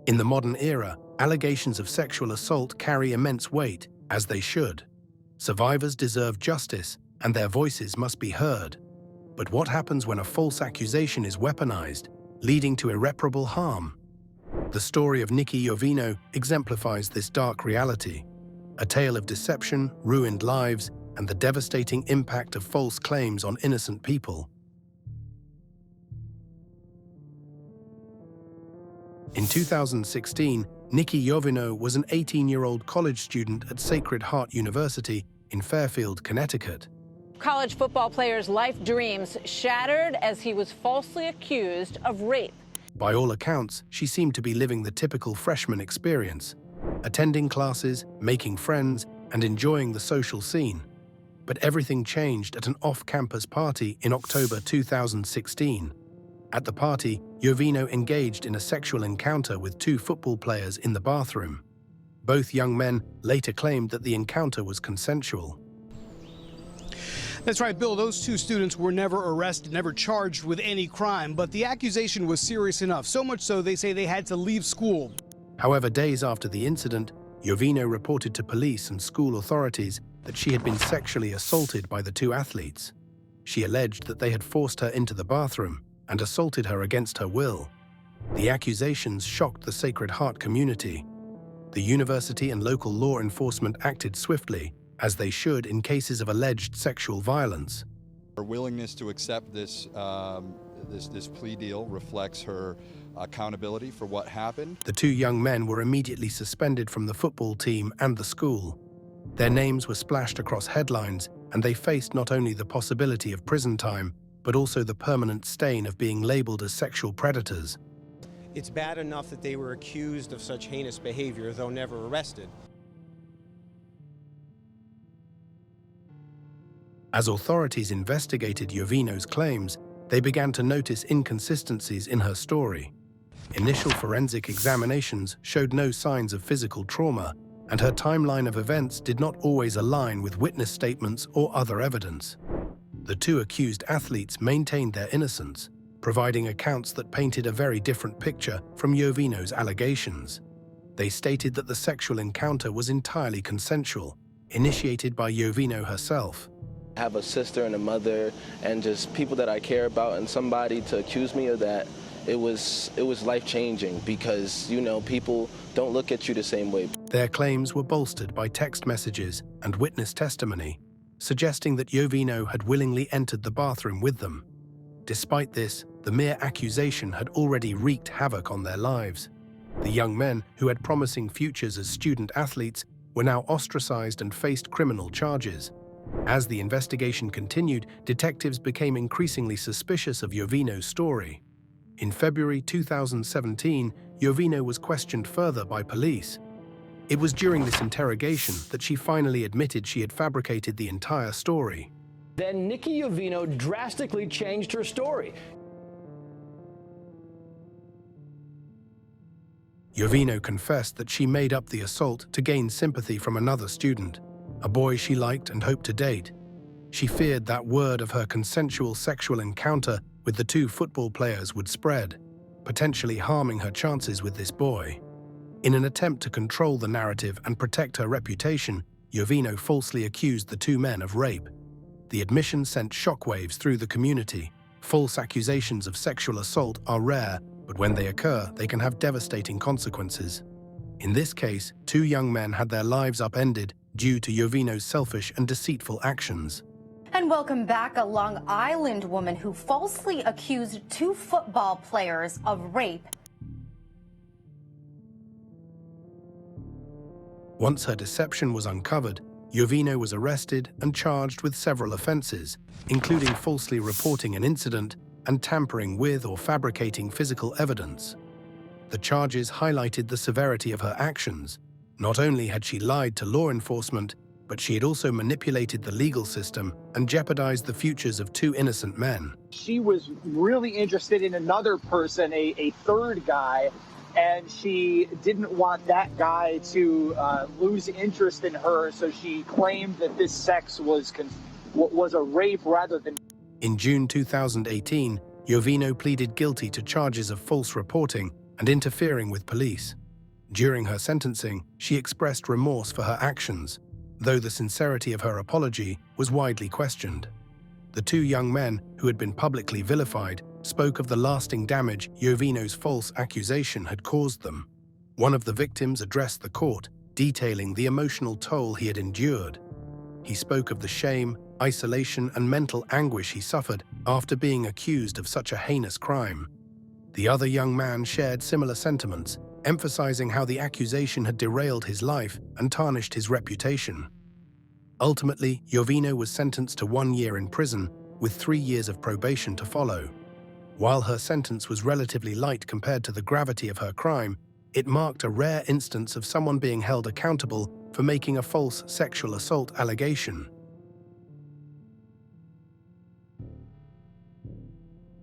In the modern era, allegations of sexual assault carry immense weight, as they should. Survivors deserve justice, and their voices must be heard. But what happens when a false accusation is weaponized, leading to irreparable harm? The story of Nikki Yovino exemplifies this dark reality, a tale of deception, ruined lives, and the devastating impact of false claims on innocent people. In 2016, Nikki Yovino was an 18-year-old college student at Sacred Heart University in Fairfield, Connecticut. College football player's life dreams shattered as he was falsely accused of rape. By all accounts, she seemed to be living the typical freshman experience, attending classes, making friends, and enjoying the social scene. But everything changed at an off-campus party in October 2016. At the party, Yovino engaged in a sexual encounter with two football players in the bathroom. Both young men later claimed that the encounter was consensual. That's right, Bill. Those two students were never arrested, never charged with any crime, but the accusation was serious enough, so much so they say they had to leave school. However, days after the incident, Yovino reported to police and school authorities that she had been sexually assaulted by the two athletes. She alleged that they had forced her into the bathroom and assaulted her against her will. The accusations shocked the Sacred Heart community. The university and local law enforcement acted swiftly, as they should in cases of alleged sexual violence. Her willingness to accept this plea deal reflects her accountability for what happened. The two young men were immediately suspended from the football team and the school. Their names were splashed across headlines, and they faced not only the possibility of prison time, but also the permanent stain of being labeled as sexual predators. It's bad enough that they were accused of such heinous behavior, though never arrested. As authorities investigated Yovino's claims, they began to notice inconsistencies in her story. Initial forensic examinations showed no signs of physical trauma, and her timeline of events did not always align with witness statements or other evidence. The two accused athletes maintained their innocence, providing accounts that painted a very different picture from Yovino's allegations. They stated that the sexual encounter was entirely consensual, initiated by Yovino herself. I have a sister and a mother and just people that I care about, and somebody to accuse me of that, it was life-changing because, you know, people don't look at you the same way. Their claims were bolstered by text messages and witness testimony, suggesting that Yovino had willingly entered the bathroom with them. Despite this, the mere accusation had already wreaked havoc on their lives. The young men, who had promising futures as student athletes, were now ostracized and faced criminal charges. As the investigation continued, detectives became increasingly suspicious of Yovino's story. In February 2017, Yovino was questioned further by police. It was during this interrogation that she finally admitted she had fabricated the entire story. Then Nikki Yovino drastically changed her story. Yovino confessed that she made up the assault to gain sympathy from another student, a boy she liked and hoped to date. She feared that word of her consensual sexual encounter with the two football players would spread, potentially harming her chances with this boy. In an attempt to control the narrative and protect her reputation, Yovino falsely accused the two men of rape. The admission sent shockwaves through the community. False accusations of sexual assault are rare, but when they occur, they can have devastating consequences. In this case, two young men had their lives upended due to Yovino's selfish and deceitful actions. And welcome back. A Long Island woman who falsely accused two football players of rape. Once her deception was uncovered, Yovino was arrested and charged with several offenses, including falsely reporting an incident and tampering with or fabricating physical evidence. The charges highlighted the severity of her actions. Not only had she lied to law enforcement, but she had also manipulated the legal system and jeopardized the futures of two innocent men. She was really interested in another person, a third guy, and she didn't want that guy to lose interest in her, so she claimed that this sex was a rape rather than... In June 2018, Yovino pleaded guilty to charges of false reporting and interfering with police. During her sentencing, she expressed remorse for her actions, though the sincerity of her apology was widely questioned. The two young men, who had been publicly vilified, spoke of the lasting damage Yovino's false accusation had caused them. One of the victims addressed the court, detailing the emotional toll he had endured. He spoke of the shame, isolation, and mental anguish he suffered after being accused of such a heinous crime. The other young man shared similar sentiments, emphasizing how the accusation had derailed his life and tarnished his reputation. Ultimately, Yovino was sentenced to 1 year in prison, with 3 years of probation to follow. While her sentence was relatively light compared to the gravity of her crime, it marked a rare instance of someone being held accountable for making a false sexual assault allegation.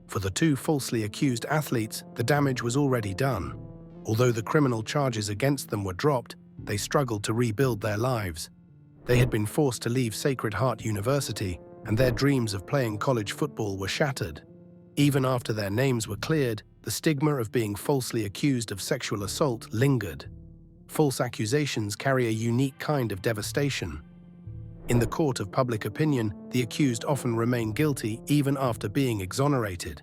For the two falsely accused athletes, the damage was already done. Although the criminal charges against them were dropped, they struggled to rebuild their lives. They had been forced to leave Sacred Heart University, and their dreams of playing college football were shattered. Even after their names were cleared, the stigma of being falsely accused of sexual assault lingered. False accusations carry a unique kind of devastation. In the court of public opinion, the accused often remain guilty even after being exonerated.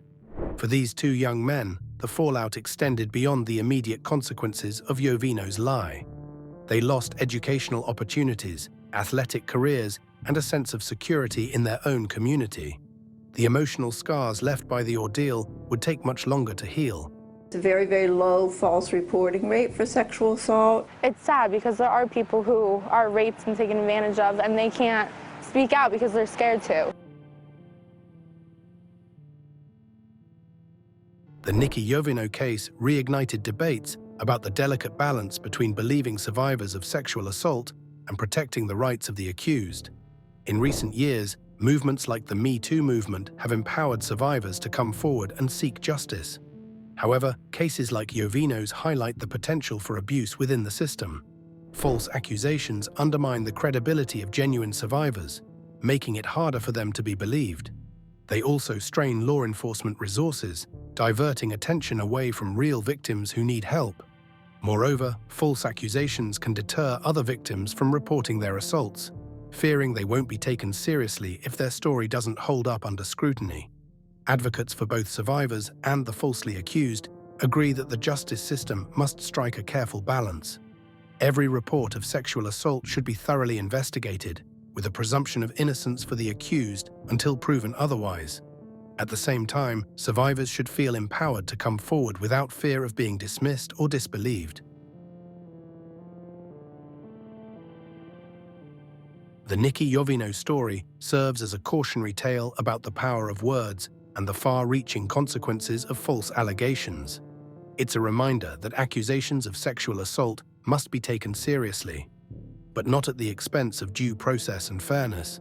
For these two young men, the fallout extended beyond the immediate consequences of Yovino's lie. They lost educational opportunities, athletic careers, and a sense of security in their own community. The emotional scars left by the ordeal would take much longer to heal. It's a very, very low false reporting rate for sexual assault. It's sad because there are people who are raped and taken advantage of, and they can't speak out because they're scared to. The Nikki Yovino case reignited debates about the delicate balance between believing survivors of sexual assault and protecting the rights of the accused. In recent years, movements like the Me Too movement have empowered survivors to come forward and seek justice. However, cases like Yovino's highlight the potential for abuse within the system. False accusations undermine the credibility of genuine survivors, making it harder for them to be believed. They also strain law enforcement resources, diverting attention away from real victims who need help. Moreover, false accusations can deter other victims from reporting their assaults, fearing they won't be taken seriously if their story doesn't hold up under scrutiny. Advocates for both survivors and the falsely accused agree that the justice system must strike a careful balance. Every report of sexual assault should be thoroughly investigated, with a presumption of innocence for the accused until proven otherwise. At the same time, survivors should feel empowered to come forward without fear of being dismissed or disbelieved. The Nikki Yovino story serves as a cautionary tale about the power of words and the far-reaching consequences of false allegations. It's a reminder that accusations of sexual assault must be taken seriously, but not at the expense of due process and fairness.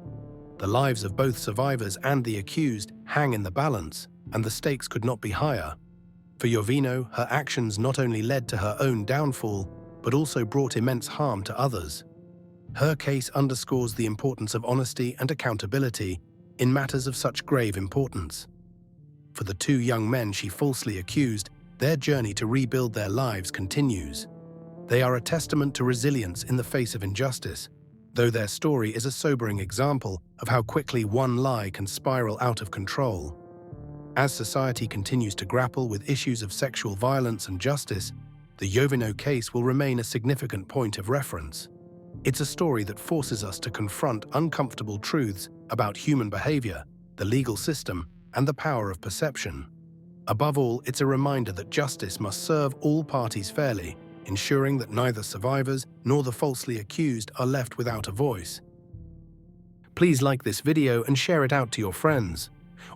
The lives of both survivors and the accused hang in the balance, and the stakes could not be higher. For Yovino, her actions not only led to her own downfall, but also brought immense harm to others. Her case underscores the importance of honesty and accountability in matters of such grave importance. For the two young men she falsely accused, their journey to rebuild their lives continues. They are a testament to resilience in the face of injustice, though their story is a sobering example of how quickly one lie can spiral out of control. As society continues to grapple with issues of sexual violence and justice, the Yovino case will remain a significant point of reference. It's a story that forces us to confront uncomfortable truths about human behavior, the legal system, and the power of perception. Above all, it's a reminder that justice must serve all parties fairly, ensuring that neither survivors nor the falsely accused are left without a voice. Please like this video and share it out to your friends.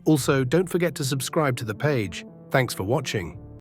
Also, don't forget to subscribe to the page. Thanks for watching.